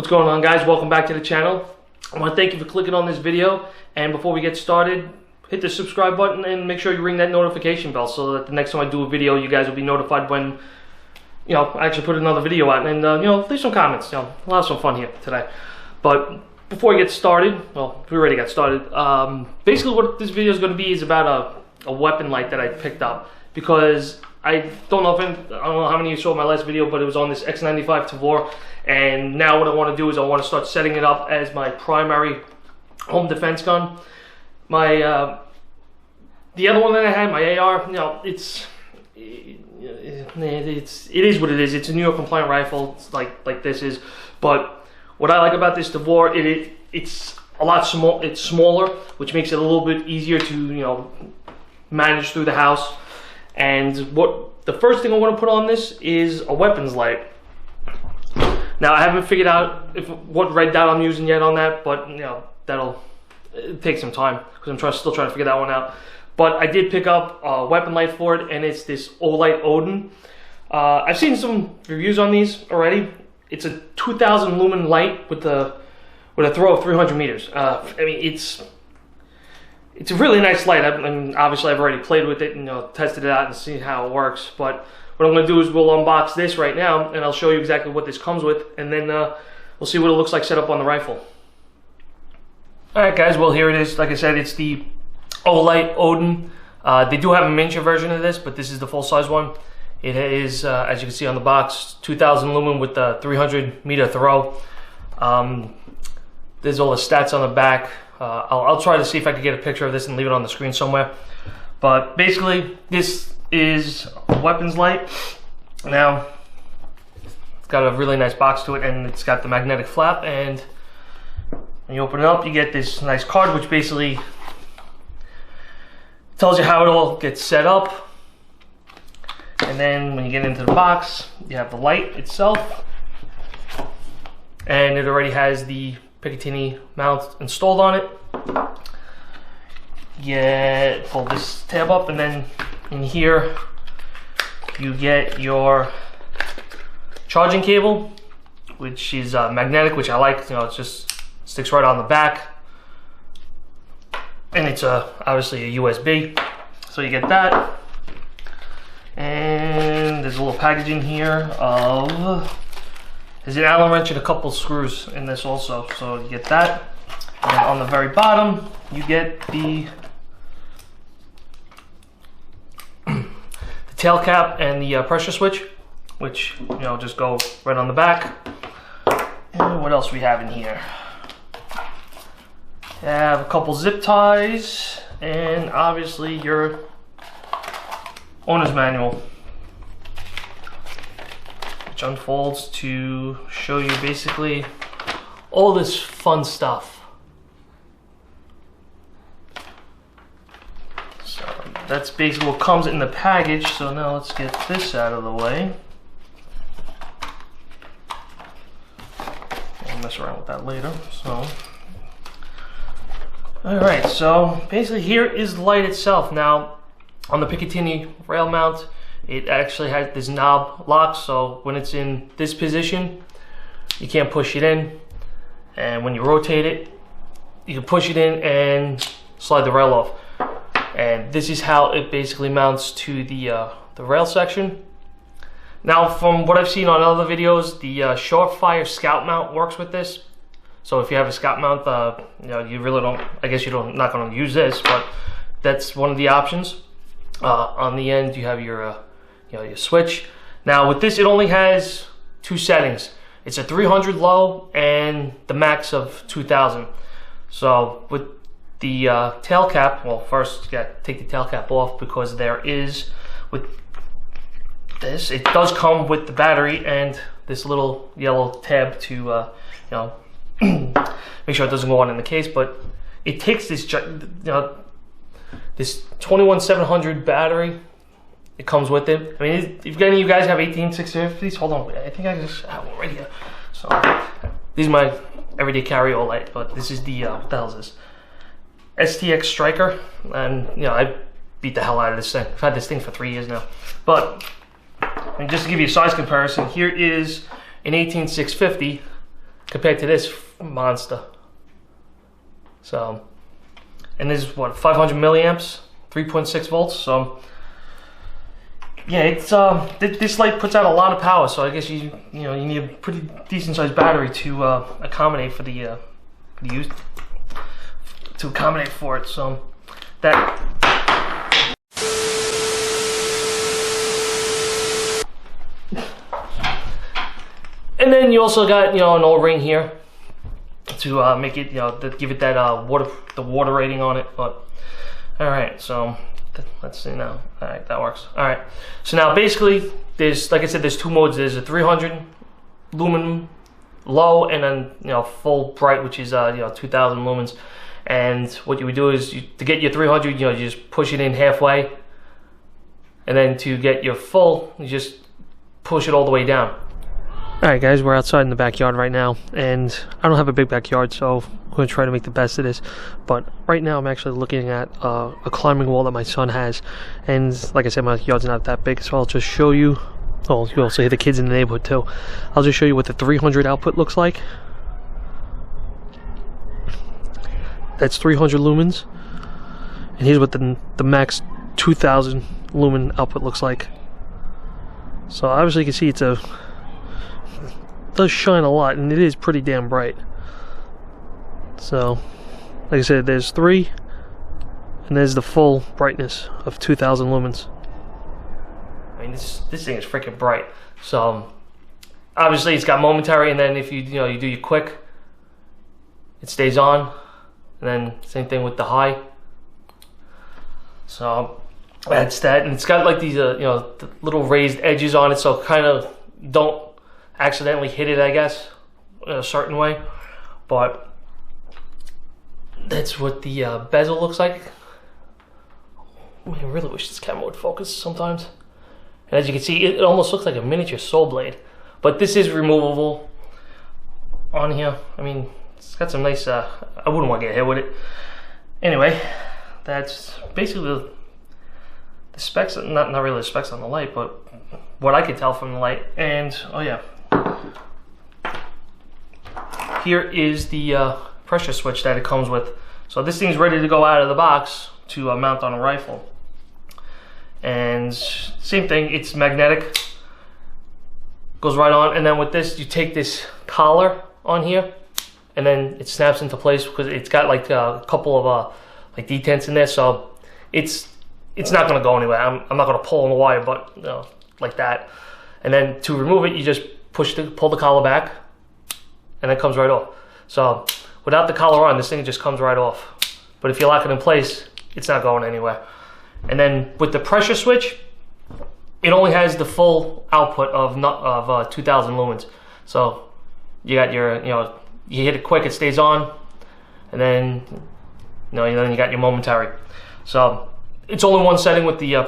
What's going on, guys? Welcome back to the channel. I want to thank you for clicking on this video, and before we get started, hit the subscribe button and make sure you ring that notification bell so that the next time I do a video, you guys will be notified when I actually put another video out. And leave some comments. We'll have some fun here today. But before we get started, well, we already got started. Basically what this video is going to be is about a weapon light that I picked up, because I don't know how many of you saw my last video, but it was on this X95 Tavor, and now what I want to do is I want to start setting it up as my primary home defense gun. My the other one that I had, my AR, it is what it is. It's a New York compliant rifle, it's like this is. But what I like about this Tavor, it's a lot small. It's smaller, which makes it a little bit easier to manage through the house. And the first thing I want to put on this is a weapons light. Now I haven't figured out what red dot I'm using yet on that, but that'll take some time because I'm still trying to figure that one out. But I did pick up a weapon light for it, and it's this Olight Odin. I've seen some reviews on these already. It's a 2,000 lumen light with a throw of 300 meters. I mean, it's a really nice light. I mean, obviously I've already played with it and tested it out and seen how it works. But what I'm going to do is we'll unbox this right now, and I'll show you exactly what this comes with, and then we'll see what it looks like set up on the rifle. Alright guys, well here it is. Like I said, it's the Olight Odin. They do have a miniature version of this, but this is the full-size one. It is, as you can see on the box, 2,000 lumen with a 300 meter throw. There's all the stats on the back. I'll try to see if I can get a picture of this and leave it on the screen somewhere. But basically, this is a weapons light. Now, it's got a really nice box to it, and it's got the magnetic flap. And when you open it up, you get this nice card, which basically tells you how it all gets set up. And then when you get into the box, you have the light itself, and it already has the Picatinny mount installed on it. Pull this tab up, and then in here you get your charging cable, which is magnetic, which I like. It just sticks right on the back, and it's obviously a USB, so you get that. And there's a little packaging here there's an Allen wrench and a couple screws in this also, so you get that. And then on the very bottom, you get the tail cap and the pressure switch, which just go right on the back. And what else we have in here? We have a couple zip ties, and obviously your owner's manual, which unfolds to show you basically all this fun stuff. So that's basically what comes in the package. So now let's get this out of the way. I'll mess around with that later. So alright, so basically here is the light itself. Now on the Picatinny rail mount, it actually has this knob lock, so when it's in this position, you can't push it in, and when you rotate it, you can push it in and slide the rail off. And this is how it basically mounts to the rail section. Now, from what I've seen on other videos, the Surefire Scout mount works with this. So if you have a Scout mount, you really don't. I guess not going to use this, but that's one of the options. On the end, you have your your switch. Now with this, it only has two settings. It's a 300 low and the max of 2,000. So with the tail cap, well, first you got to take the tail cap off, because there is, with this, it does come with the battery and this little yellow tab to make sure it doesn't go on in the case. But it takes this this 21700 battery. It comes with it. I mean, if any of you guys have 18650s, hold on, I think I just have one right here. So these are my everyday carry all light, but this is the what the hell is this? STX Striker, and I beat the hell out of this thing. I've had this thing for 3 years now. But I mean, just to give you a size comparison, here is an 18650, compared to this monster. So, and this is what, 500 milliamps, 3.6 volts. So yeah, it's this light puts out a lot of power. So I guess you need a pretty decent sized battery to accommodate for the use, to accommodate for it. So that. And then you also got, an O-ring here to make it, to give it that the water rating on it. But all right, so let's see now. All right, that works. All right, so now basically there's, like I said, there's two modes. There's a 300 lumen low, and then full bright, which is 2000 lumens. And what you would do is, to get your 300, you just push it in halfway, and then to get your full, you just push it all the way down. Alright guys, we're outside in the backyard right now, and I don't have a big backyard, so I'm going to try to make the best of this. But right now I'm actually looking at a climbing wall that my son has, and like I said, my yard's not that big, so I'll just show you. Oh, you also hear the kids in the neighborhood too. I'll just show you what the 300 output looks like. That's 300 lumens, and here's what the max 2000 lumen output looks like. So obviously you can see it does shine a lot, and it is pretty damn bright. So like I said, there's 3, and there's the full brightness of 2000 lumens. I mean, this thing is freaking bright. So obviously it's got momentary, and then if you do your quick, it stays on, and then same thing with the high. So that's that, and it's got like these the little raised edges on it, so kind of don't accidentally hit it, I guess, in a certain way. But that's what the bezel looks like. I really wish this camera would focus sometimes. And as you can see, it almost looks like a miniature saw blade. But this is removable on here. I mean, it's got some nice, I wouldn't want to get hit with it. Anyway, that's basically the specs, not really the specs on the light, but what I could tell from the light. And, oh yeah, here is the pressure switch that it comes with. So this thing's ready to go out of the box to mount on a rifle. And same thing, it's magnetic, goes right on. And then with this, you take this collar on here, and then it snaps into place because it's got like a couple of like detents in there, so it's not going to go anywhere. I'm not going to pull on the wire, but like that. And then to remove it, you just pull the collar back, and it comes right off. So without the collar on, this thing just comes right off. But if you lock it in place, it's not going anywhere. And then with the pressure switch, it only has the full output of 2000 lumens. So you got your, you hit it quick, it stays on, and then then you got your momentary. So it's only one setting with the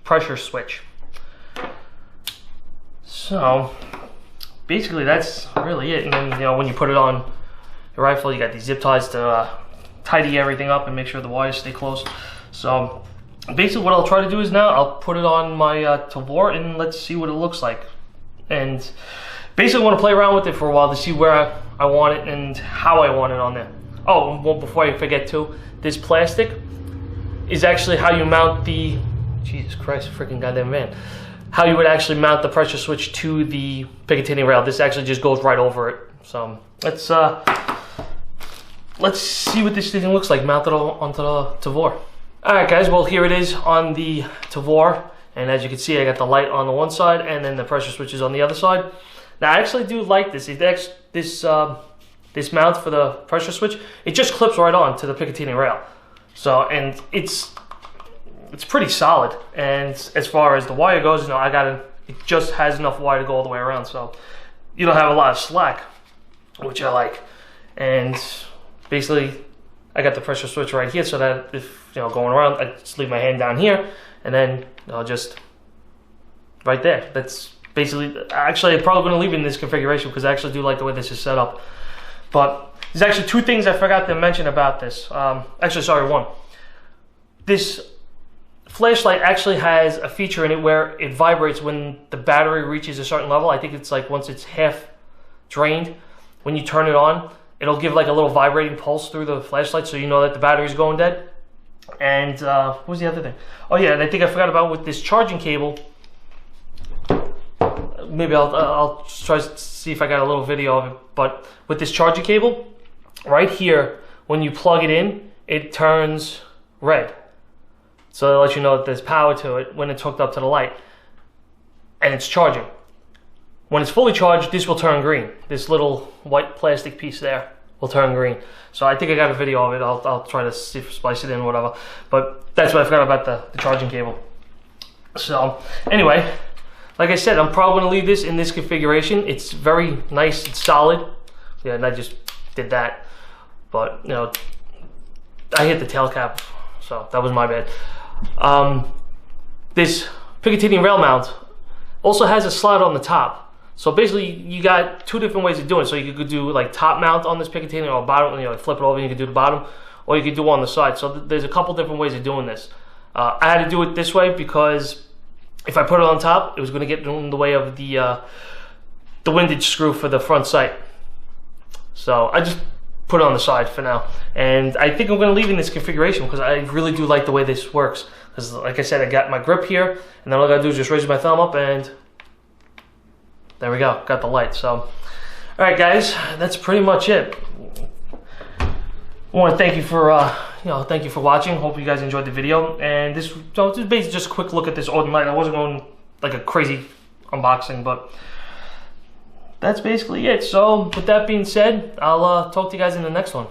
pressure switch. So basically that's really it. And then when you put it on your rifle, you got these zip ties to tidy everything up and make sure the wires stay close. So basically what I'll try to do is now I'll put it on my Tavor, and let's see what it looks like. And basically I want to play around with it for a while to see where I want it and how I want it on there. Oh, well, before I forget too, this plastic is actually how you mount the, Jesus Christ, freaking goddamn man, how you would actually mount the pressure switch to the Picatinny rail. This actually just goes right over it. So let's see what this thing looks like mounted onto the Tavor. Alright guys, well here it is on the Tavor, and as you can see I got the light on the one side and then the pressure switch is on the other side. Now I actually do like this. This mount for the pressure switch, it just clips right on to the Picatinny rail. So, and it's pretty solid. And as far as the wire goes, it just has enough wire to go all the way around, so you don't have a lot of slack, which I like. And basically I got the pressure switch right here, so that if going around, I just leave my hand down here, and then I'll just right there. That's basically, actually I'm probably going to leave it in this configuration because I actually do like the way this is set up. But there's actually two things I forgot to mention about this. Actually, sorry, one. This flashlight actually has a feature in it where it vibrates when the battery reaches a certain level. I think it's like once it's half drained, when you turn it on, it'll give like a little vibrating pulse through the flashlight, so you know that the battery's going dead. And what was the other thing? Oh yeah, and I think I forgot about with this charging cable. Maybe I'll try to see if I got a little video of it. But with this charging cable, right here, when you plug it in, it turns red. So it'll let you know that there's power to it when it's hooked up to the light. And it's charging. When it's fully charged, this will turn green. This little white plastic piece there will turn green. So I think I got a video of it. I'll try to see if splice it in or whatever. But that's what I forgot about the charging cable. So anyway, like I said, I'm probably going to leave this in this configuration. It's very nice and solid. Yeah, and I just did that. But, you know, I hit the tail cap, so that was my bad. This Picatinny rail mount also has a slot on the top. So basically, you got two different ways of doing it. So you could do like top mount on this Picatinny, or bottom, you know, flip it over and you could do the bottom, or you could do on the side. So there's a couple different ways of doing this. I had to do it this way because if I put it on top, it was going to get in the way of the windage screw for the front sight. So I just put it on the side for now. And I think I'm going to leave in this configuration because I really do like the way this works. Because like I said, I got my grip here, and then all I got to do is just raise my thumb up, and there we go, got the light. So, all right, guys, that's pretty much it. I want to thank you for, thank you for watching. Hope you guys enjoyed the video. And this is basically just a quick look at this Odin light. I wasn't going like a crazy unboxing, but that's basically it. So, with that being said, I'll talk to you guys in the next one.